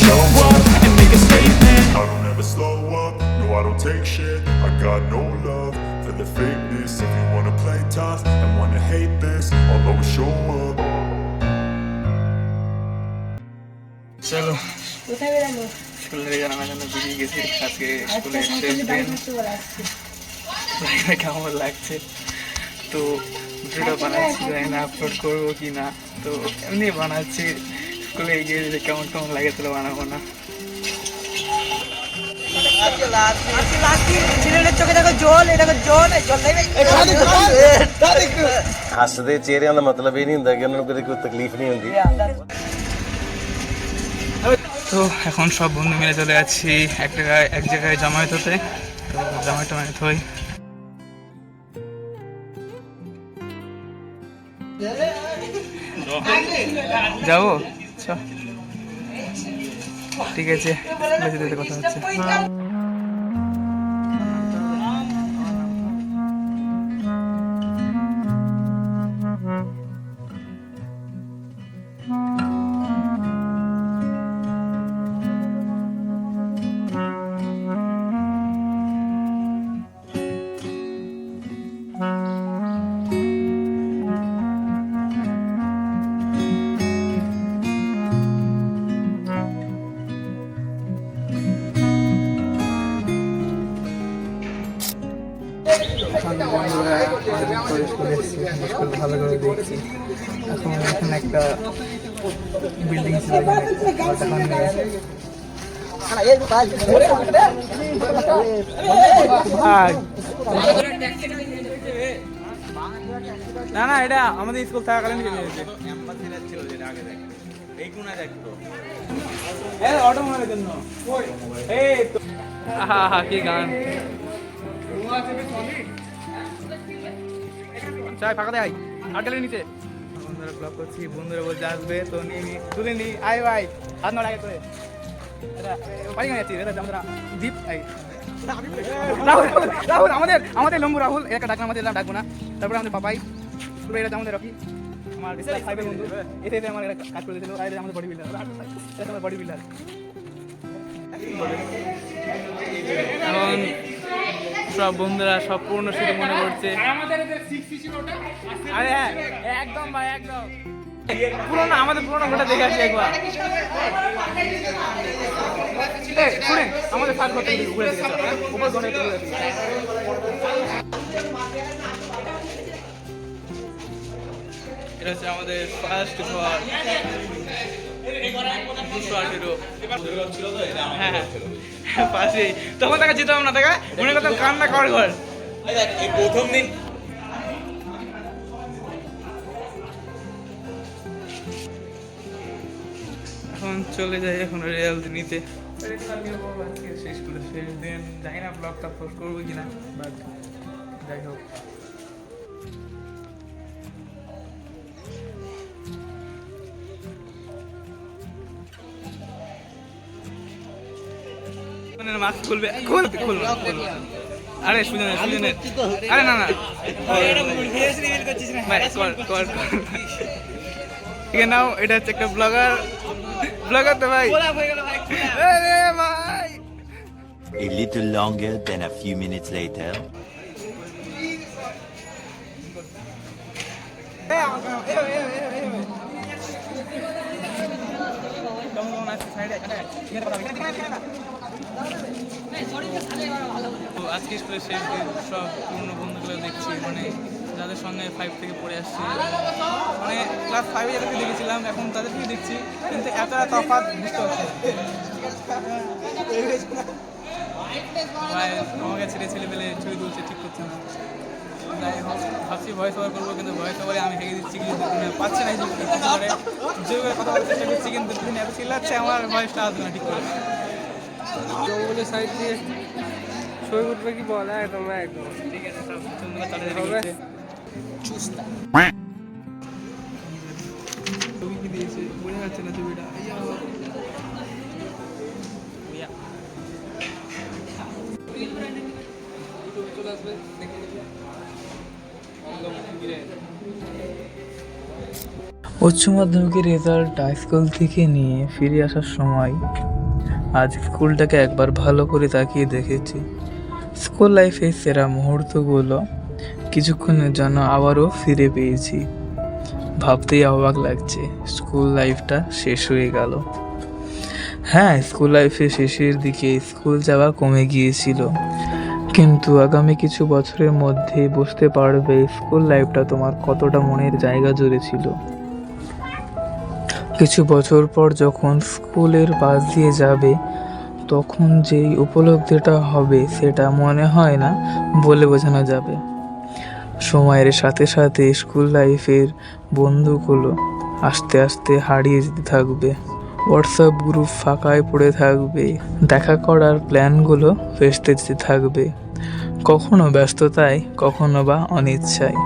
show up and make a statement. I don't ever slow up, no I don't take shit. I got no love for the fakeness. If you wanna play tough and wanna hate this, I'll always show up. চলো school থেকে জানানোর জন্য বেরিয়ে গেছি আজকে স্কুলের শেষ দিন। কেমন লাগছে তো ভিডিও বানাচ্ছি, জানি না আপলোড করবো কি না, তো এমনি বানাচ্ছি। স্কুলে গিয়ে যদি কেমন কেমন লাগে তাহলে বানাবো না। ਹੱਸਦੇ ਚਿਹਰਿਆਂ ਦਾ ਮਤਲਬ ਇਹ ਨਹੀਂ ਹੁੰਦਾ ਕਿ ਉਹਨਾਂ ਨੂੰ ਕਦੇ ਕੋਈ ਤਕਲੀਫ ਨਹੀਂ ਹੁੰਦੀ। তো এখন সব বন্ধু মিলে চলে যাচ্ছি এক জায়গায় জামায়াত হতে। তো জামায়াত হই যাবো, ঠিক আছে, কথা হচ্ছে। ভালো করে দেখছি এখন এখানে একটা বিল্ডিং ছিল, না না এটা আমাদের স্কুল থাকাকালীন অটো মারার জন্য কি গান চাই ফাঁকা দেয় আটকালের নিচে। বন্ধুরা ব্লগ করছি, বন্ধুরা বলছে আসবে তো তুলে নি আয় ভাই হাত নড় আগে করে পারি যাচ্ছি আমরা দীপ রাহুল আমাদের লম্বু রাহুল একটা ডাকলাম, আমাদের ডাকবো না। তারপরে আমাদের পাপাই পুরো এটা আমাদের রকি আমার ফাইভের বন্ধু, এতে আমার কাজ করে দিয়েছিল। আমাদের বডি বিল্ডার, আমার বডি বিল্ডার। এখন সব বন্ধুরা সব পুরনো স্মৃতি মনে করছে। আরে হ্যাঁ একদম ভাই একদম পুরোনো, আমাদের পুরোনো ঘটা দেখে আসি একবার। শুনেন আমাদের সাত ঘর থেকে ঘুরে দেখেছে উপর ঘরে ঘুরে। এটা হচ্ছে আমাদের ফার্স্ট ঘর। তখন তাকে যেতাম না, দেখা মনে করতাম কান্না কর ঘর প্রথম দিন। এখন চলে যাই এখন রেজাল্ট নিতে। শেষ করে শেষ দিন, জানি না ব্লগটা পোস্ট করবো কিনা, বাট যাই হোক। মাস্ক খুলবে, খুলবে। আরে সুজনের আরে না না ঠিক নাও, এটা হচ্ছে একটা ব্লগার তো ভাই। A little longer than a few minutes later. আজকে স্কুলের শেষ দিন, সব পুরনো বন্ধুগুলো দেখছি, মানে যাদের সঙ্গে 5 থেকে পড়ে আসছি, মানে ক্লাস 5-এ যাদেরকে দেখেছিলাম এখন তাদেরকেই দেখছি, কিন্তু এত তফাৎ বুঝতে পারছি। আমাকে ছেলেপেলে ছবি তুলছে, ঠিক করছে না। যাই হোক ভাবছি ভয়েস ওভার করবো, কিন্তু ভয়েস ওভারে আমি হেগে দিচ্ছি, কিন্তু পাচ্ছি না যেভাবে কথা বলার চেষ্টা করছি, কিন্তু এত চিল্লাচ্ছে আমার ভয়েসটা আসবে না ঠিক করে। জঙ্গলের সাইড দিয়ে ছবি উঠবে কি বলে একদম ঠিক আছে, সব সুন্দর চালিয়ে ছবি কি দিয়েছে বোঝা যাচ্ছে না ছবিটা। চলে আসবে দেখে উচ্চ মাধ্যমিকের রেজাল্ট স্কুল থেকে নিয়ে ফিরে আসার সময় আজ স্কুলটাকে একবার ভালো করে তাকিয়ে দেখেছি। স্কুল লাইফের সেরা মুহূর্তগুলো কিছুক্ষণের জন্য আবারও ফিরে পেয়েছি। ভাবতেই অবাক লাগছে, স্কুল লাইফটা শেষ হয়ে গেল। হ্যাঁ, স্কুল লাইফের শেষের দিকে স্কুল যাওয়া কমে গিয়েছিল, কিন্তু আগামী কিছু বছরের মধ্যে বুঝতে পারবে স্কুল লাইফটা তোমার কতটা মনের জায়গা জুড়ে ছিল। কিছু বছর পর যখন স্কুলের পাশ দিয়ে যাবে, তখন যেই উপলব্ধিটা হবে সেটা মনে হয় না বলে বোঝানো যাবে। সময়ের সাথে সাথে স্কুল লাইফের বন্ধুগুলো আস্তে আস্তে হারিয়ে যেতে থাকবে। হোয়াটসঅ্যাপ গ্রুপ ফাঁকায় পড়ে থাকবে, দেখা করার প্ল্যানগুলো ভেস্তে যেতে থাকবে, কখনো ব্যস্ততায়, কখনো বা অনিচ্ছায়।